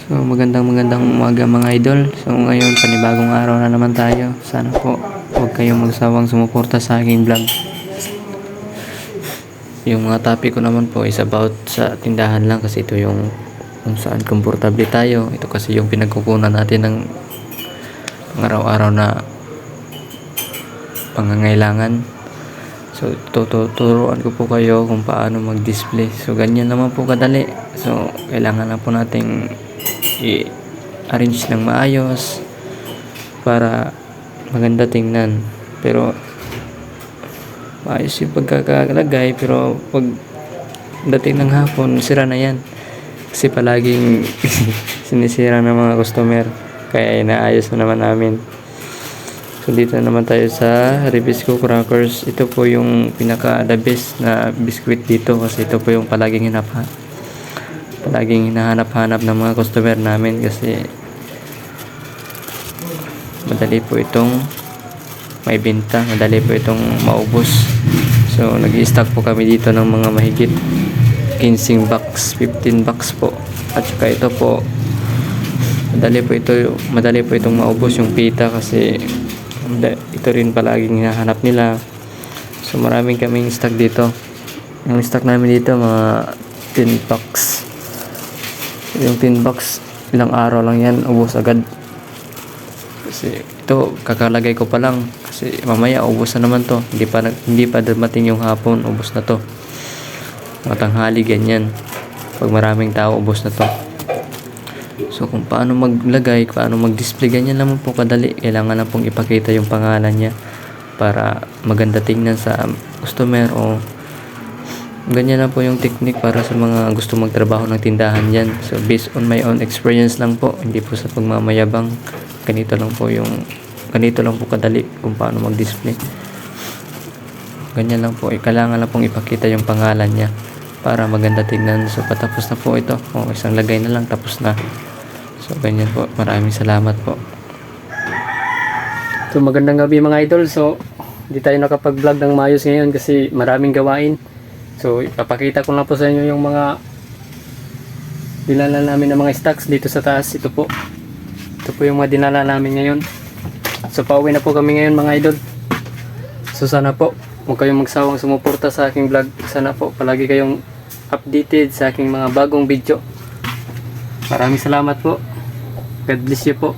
So magandang umaga mga idol. So ngayon panibagong araw na naman tayo. Sana po huwag kayong magsawang sumuporta sa aking vlog. Yung mga topic ko naman po is about sa tindahan lang kasi ito yung kung saan komportable tayo. Ito kasi yung pinagkukunan natin ng araw-araw na pangangailangan. So tuturuan ko po kayo kung paano mag-display. So ganyan naman po kadali. So kailangan lang po nating i-arrange ng maayos para maganda tingnan, pero maayos yung pagkakalagay, pero pag dating ng hapon sira na yan kasi palaging sinisira ng mga customer, kaya inaayos na naman namin. So dito naman tayo sa Ribisco Crackers. Ito po yung pinaka the best na biscuit dito kasi ito po yung palaging hinahanap-hanap ng mga customer namin kasi madali po itong may benta, madali po itong maubos. So nag-i-stock po kami dito ng mga mahigit 15 box, 15 box po. At saka ito po madali po itong maubos yung pita kasi ito rin palaging hinahanap nila. So maraming kaming stock dito. Yung stock namin dito mga 10 box. Yung 10 box ilang araw lang yan ubos agad kasi ito kakalagay ko pa lang kasi mamaya ubos na naman to, hindi pa dumating yung hapon, ubos na to, matanghali ganyan, pag maraming tao ubos na to. So kung paano maglagay, paano mag-display, ganyan naman po kadali. Kailangan lang pong ipakita yung pangalan niya para maganda tingnan sa customer, o ganyan na po yung technique para sa mga gusto magtrabaho ng tindahan dyan. So based on my own experience lang po, hindi po sa pagmamayabang. Ganito lang po kadali kung paano mag-display. Ganyan lang po, kailangan lang pong ipakita yung pangalan niya para maganda tingnan. So patapos na po ito, isang lagay na lang tapos na. So ganyan po, maraming salamat po. So magandang gabi mga idol. So hindi tayo nakapag-vlog ng maayos ngayon kasi maraming gawain. So ipapakita ko lang po sa inyo yung mga dinala namin ng mga stocks dito sa taas. Ito po yung mga dinala namin ngayon. So pauwi na po kami ngayon mga idol. So sana po huwag kayong magsawang sumuporta sa aking vlog. Sana po palagi kayong updated sa aking mga bagong video. Maraming salamat po. God bless you po.